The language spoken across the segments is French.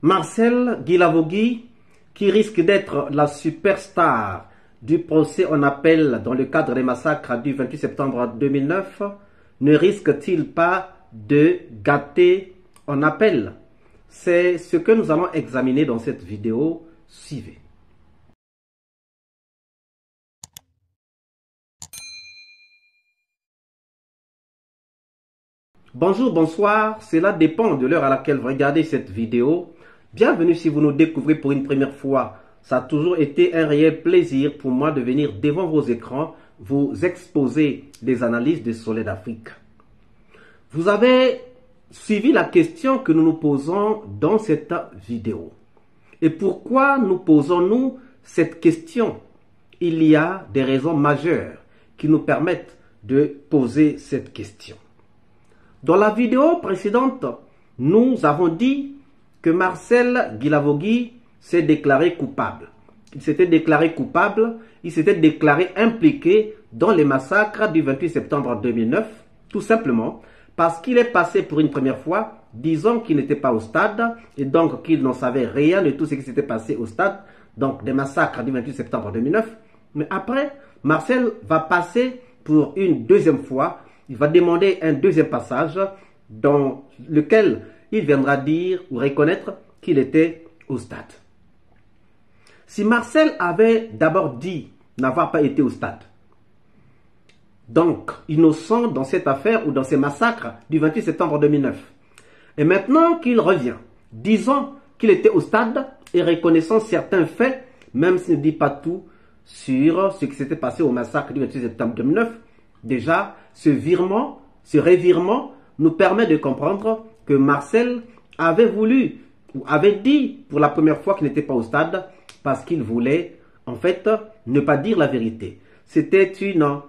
Marcel Guilavogui, qui risque d'être la superstar du procès en appel dans le cadre des massacres du 28 septembre 2009, ne risque-t-il pas de gâter en appel? C'est ce que nous allons examiner dans cette vidéo. Suivez. Bonjour, bonsoir, cela dépend de l'heure à laquelle vous regardez cette vidéo. Bienvenue si vous nous découvrez pour une première fois. Ça a toujours été un réel plaisir pour moi de venir devant vos écrans vous exposer les analyses de Soleil d'Afrique. Vous avez suivi la question que nous nous posons dans cette vidéo. Et pourquoi nous posons-nous cette question? Il y a des raisons majeures qui nous permettent de poser cette question. Dans la vidéo précédente, nous avons dit que Marcel Guilavogui s'est déclaré coupable. Il s'était déclaré coupable, il s'était déclaré impliqué dans les massacres du 28 septembre 2009, tout simplement parce qu'il est passé pour une première fois, disant qu'il n'était pas au stade, et donc qu'il n'en savait rien de tout ce qui s'était passé au stade, donc des massacres du 28 septembre 2009. Mais après, Marcel va passer pour une deuxième fois. Il va demander un deuxième passage dans lequel il viendra dire ou reconnaître qu'il était au stade. Si Marcel avait d'abord dit n'avoir pas été au stade, donc innocent dans cette affaire ou dans ces massacres du 28 septembre 2009, et maintenant qu'il revient, disant qu'il était au stade et reconnaissant certains faits, même s'il ne dit pas tout sur ce qui s'était passé au massacre du 28 septembre 2009, déjà, ce revirement nous permet de comprendre que Marcel avait voulu ou avait dit pour la première fois qu'il n'était pas au stade parce qu'il voulait en fait ne pas dire la vérité. C'était une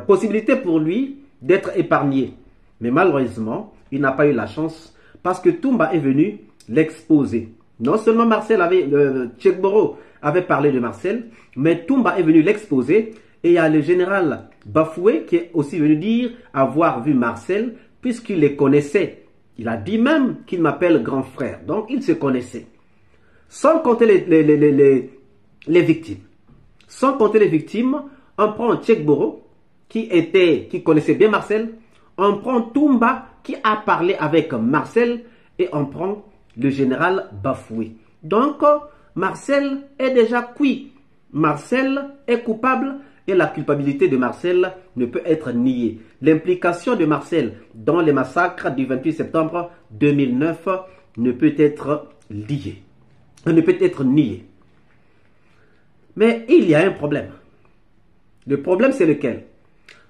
possibilité pour lui d'être épargné. Mais malheureusement, il n'a pas eu la chance parce que Toumba est venu l'exposer. Non seulement Tchegboro avait parlé de Marcel, mais Toumba est venu l'exposer. Et il y a le général Bafoué qui est aussi venu dire avoir vu Marcel puisqu'il les connaissait. Il a dit même qu'il m'appelle grand frère. Donc il se connaissait. Sans compter les victimes. Sans compter les victimes, on prend Tchegboro qui connaissait bien Marcel. On prend Toumba qui a parlé avec Marcel. Et on prend le général Bafoué. Donc Marcel est déjà cuit. Marcel est coupable. Et la culpabilité de Marcel ne peut être niée. L'implication de Marcel dans les massacres du 28 septembre 2009 ne peut être liée. Ne peut être niée. Mais il y a un problème. Le problème, c'est lequel?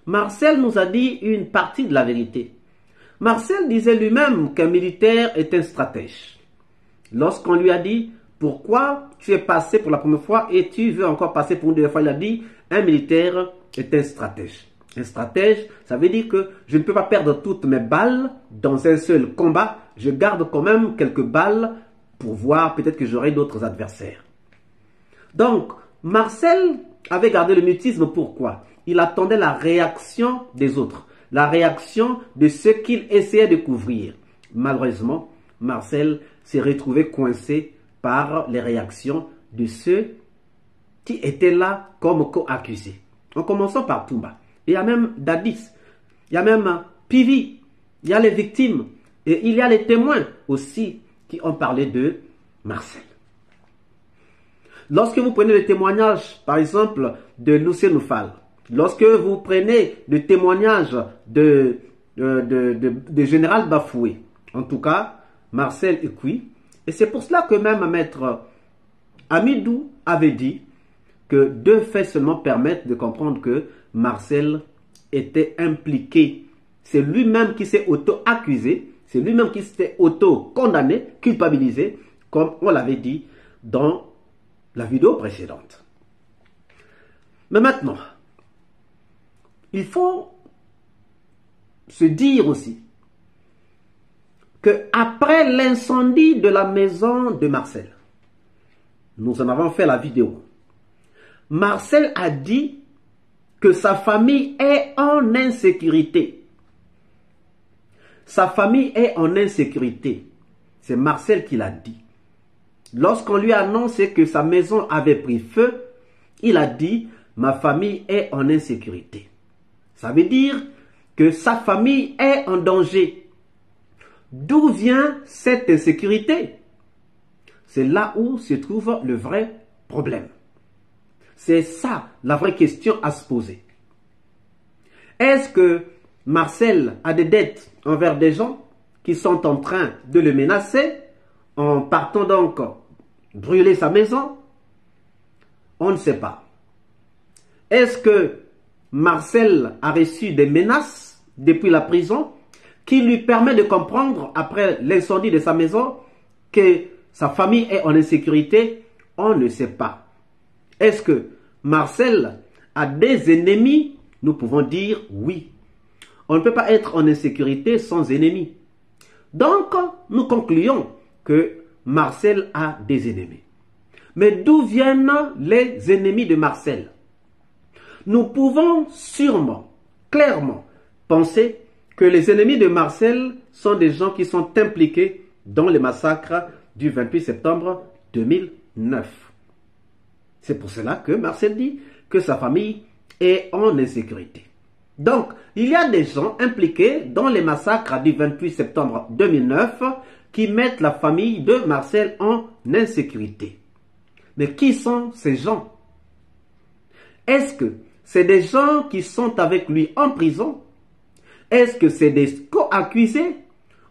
Marcel nous a dit une partie de la vérité. Marcel disait lui-même qu'un militaire est un stratège. Lorsqu'on lui a dit « Pourquoi tu es passé pour la première fois et tu veux encore passer pour une deuxième fois ?» Il a dit « Un militaire est un stratège. » Un stratège, ça veut dire que je ne peux pas perdre toutes mes balles dans un seul combat. Je garde quand même quelques balles pour voir peut-être que j'aurai d'autres adversaires. Donc, Marcel avait gardé le mutisme. Pourquoi? Il attendait la réaction des autres. La réaction de ceux qu'il essayait de couvrir. Malheureusement, Marcel s'est retrouvé coincé par les réactions de ceux qui étaient là comme co-accusés. En commençant par Toumba. Il y a même Dadis, il y a même Pivi, il y a les victimes et il y a les témoins aussi qui ont parlé de Marcel. Lorsque vous prenez le témoignage, par exemple, de Lucien Noufal, lorsque vous prenez le témoignage de général Bafoué, en tout cas, Marcel est cuit. Et c'est pour cela que même maître Amidou avait dit que deux faits seulement permettent de comprendre que Marcel était impliqué. C'est lui-même qui s'est auto-accusé, c'est lui-même qui s'est auto-condamné, culpabilisé, comme on l'avait dit dans la vidéo précédente. Mais maintenant, il faut se dire aussi que après l'incendie de la maison de Marcel, nous en avons fait la vidéo, Marcel a dit que sa famille est en insécurité. Sa famille est en insécurité. C'est Marcel qui l'a dit. lorsqu'on lui a annoncé que sa maison avait pris feu, il a dit, ma famille est en insécurité. Ça veut dire que sa famille est en danger. D'où vient cette insécurité? C'est là où se trouve le vrai problème. C'est ça la vraie question à se poser. Est-ce que Marcel a des dettes envers des gens qui sont en train de le menacer en partant donc brûler sa maison? On ne sait pas. Est-ce que Marcel a reçu des menaces depuis la prison qui lui permet de comprendre après l'incendie de sa maison que sa famille est en insécurité? On ne sait pas. Est-ce que Marcel a des ennemis? Nous pouvons dire oui. On ne peut pas être en insécurité sans ennemis. Donc, nous concluons que Marcel a des ennemis. Mais d'où viennent les ennemis de Marcel? Nous pouvons sûrement, clairement, penser que les ennemis de Marcel sont des gens qui sont impliqués dans le massacre du 28 septembre 2009. C'est pour cela que Marcel dit que sa famille est en insécurité. Donc, il y a des gens impliqués dans les massacres du 28 septembre 2009 qui mettent la famille de Marcel en insécurité. Mais qui sont ces gens? Est-ce que c'est des gens qui sont avec lui en prison? Est-ce que c'est des co-accusés?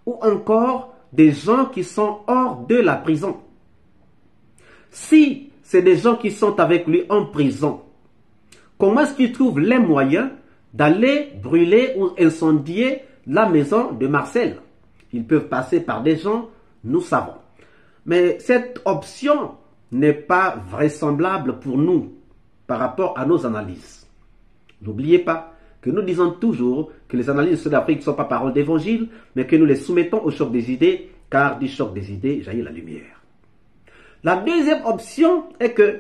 Ou encore des gens qui sont hors de la prison? Si c'est des gens qui sont avec lui en prison, comment est-ce qu'ils trouvent les moyens d'aller brûler ou incendier la maison de Marcel? Ils peuvent passer par des gens, nous savons. Mais cette option n'est pas vraisemblable pour nous par rapport à nos analyses. N'oubliez pas que nous disons toujours que les analyses de Sud-Afrique ne sont pas paroles d'évangile, mais que nous les soumettons au choc des idées, car du choc des idées jaillit la lumière. La deuxième option est que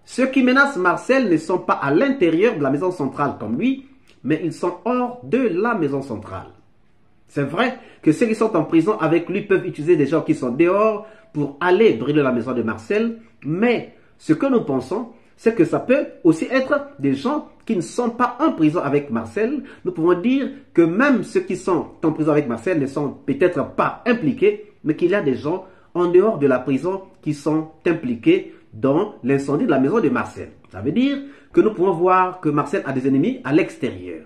ceux qui menacent Marcel ne sont pas à l'intérieur de la maison centrale comme lui, mais ils sont hors de la maison centrale. C'est vrai que ceux qui sont en prison avec lui peuvent utiliser des gens qui sont dehors pour aller brûler la maison de Marcel, mais ce que nous pensons, c'est que ça peut aussi être des gens qui ne sont pas en prison avec Marcel. Nous pouvons dire que même ceux qui sont en prison avec Marcel ne sont peut-être pas impliqués, mais qu'il y a des gens en dehors de la prison qui sont impliqués dans l'incendie de la maison de Marcel. Ça veut dire que nous pouvons voir que Marcel a des ennemis à l'extérieur.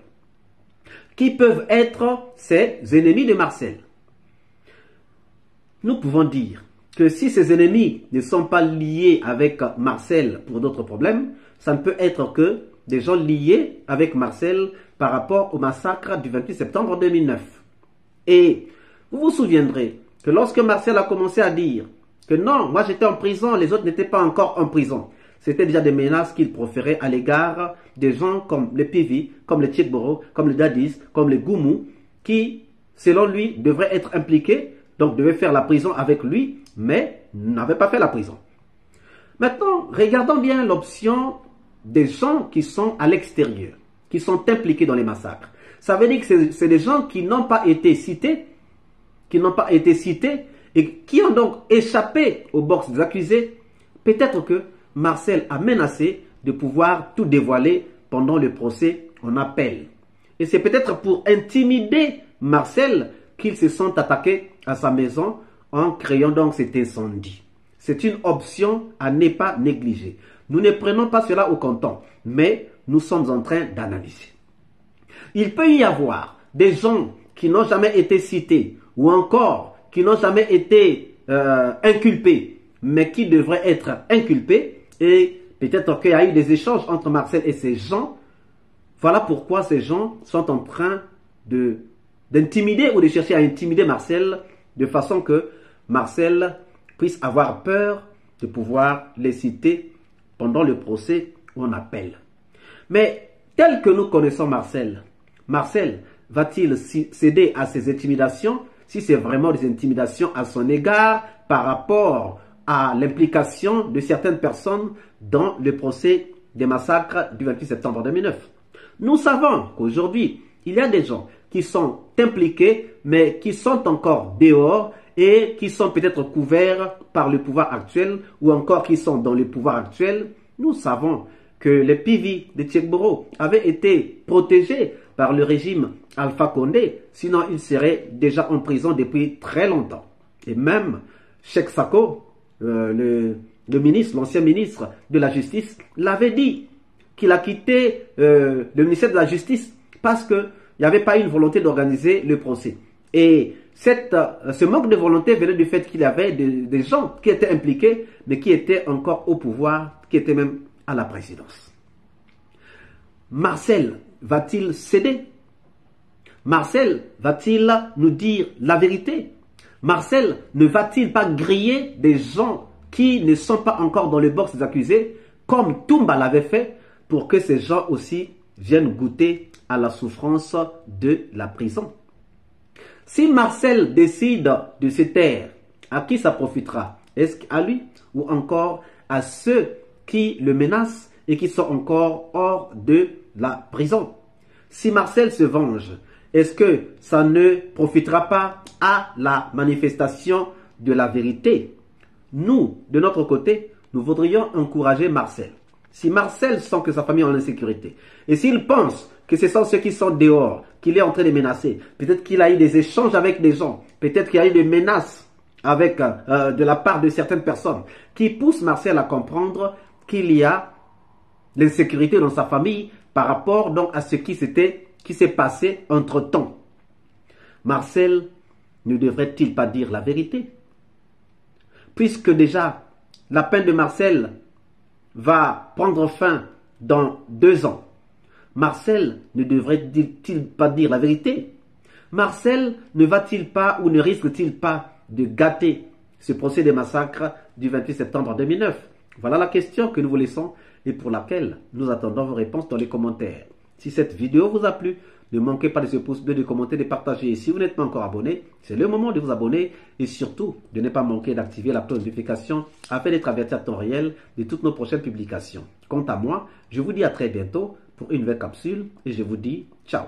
Qui peuvent être ces ennemis de Marcel? Nous pouvons dire que si ces ennemis ne sont pas liés avec Marcel pour d'autres problèmes, ça ne peut être que des gens liés avec Marcel par rapport au massacre du 28 septembre 2009. Et vous vous souviendrez que lorsque Marcel a commencé à dire que non, moi j'étais en prison, les autres n'étaient pas encore en prison, c'était déjà des menaces qu'il proférait à l'égard des gens comme les Pivi, comme les Tchekboro, comme les Dadis, comme les Goumou, qui, selon lui, devraient être impliqués, donc devaient faire la prison avec lui, mais n'avaient pas fait la prison. Maintenant, regardons bien l'option des gens qui sont à l'extérieur, qui sont impliqués dans les massacres. Ça veut dire que c'est des gens qui n'ont pas été cités, et qui ont donc échappé au box des accusés. Peut-être que Marcel a menacé de pouvoir tout dévoiler pendant le procès en appel. Et c'est peut-être pour intimider Marcel qu'ils se sont attaqués à sa maison en créant donc cet incendie. C'est une option à ne pas négliger. Nous ne prenons pas cela au comptant, mais nous sommes en train d'analyser. Il peut y avoir des gens qui n'ont jamais été cités ou encore qui n'ont jamais été inculpés, mais qui devraient être inculpés. Et peut-être qu'il y a eu des échanges entre Marcel et ces gens. Voilà pourquoi ces gens sont en train d'intimider ou de chercher à intimider Marcel de façon que Marcel puisse avoir peur de pouvoir les citer pendant le procès ou en appel. Mais tel que nous connaissons Marcel, Marcel va-t-il céder à ces intimidations si c'est vraiment des intimidations à son égard par rapport à l'implication de certaines personnes dans le procès des massacres du 28 septembre 2009. Nous savons qu'aujourd'hui, il y a des gens qui sont impliqués, mais qui sont encore dehors et qui sont peut-être couverts par le pouvoir actuel ou encore qui sont dans le pouvoir actuel, nous savons que les PV de Tchekboro avaient été protégés par le régime Alpha Condé, sinon ils seraient déjà en prison depuis très longtemps. Et même Cheikh Sako, l'ancien ministre de la Justice, l'avait dit qu'il a quitté le ministère de la Justice parce qu'il n'y avait pas une volonté d'organiser le procès. Et ce manque de volonté venait du fait qu'il y avait des gens qui étaient impliqués, mais qui étaient encore au pouvoir, qui étaient même à la présidence. Marcel va-t-il céder? Marcel va-t-il nous dire la vérité? Marcel ne va-t-il pas griller des gens qui ne sont pas encore dans le box des accusés, comme Toumba l'avait fait, pour que ces gens aussi viennent goûter à la souffrance de la prison? Si Marcel décide de se taire, à qui ça profitera? Est-ce à lui ou encore à ceux qui le menacent et qui sont encore hors de la prison? Si Marcel se venge, est-ce que ça ne profitera pas à la manifestation de la vérité? Nous, de notre côté, nous voudrions encourager Marcel. Si Marcel sent que sa famille est en insécurité, et s'il pense que ce sont ceux qui sont dehors, qu'il est en train de menacer, peut-être qu'il a eu des échanges avec des gens, peut-être qu'il y a eu des menaces avec, de la part de certaines personnes, qui poussent Marcel à comprendre qu'il y a l'insécurité dans sa famille par rapport donc à ce qui s'est passé entre-temps. Marcel ne devrait-il pas dire la vérité? Puisque déjà, la peine de Marcel va prendre fin dans 2 ans. Marcel ne devrait-il pas dire la vérité? Marcel ne va-t-il pas ou ne risque-t-il pas de gâter ce procès des massacres du 28 septembre 2009? Voilà la question que nous vous laissons et pour laquelle nous attendons vos réponses dans les commentaires. Si cette vidéo vous a plu, ne manquez pas de ce pouce bleu, de commenter, de partager. Et si vous n'êtes pas encore abonné, c'est le moment de vous abonner et surtout de ne pas manquer d'activer la cloche de notification afin d'être averti à temps réel de toutes nos prochaines publications. Quant à moi, je vous dis à très bientôt pour une nouvelle capsule et je vous dis ciao.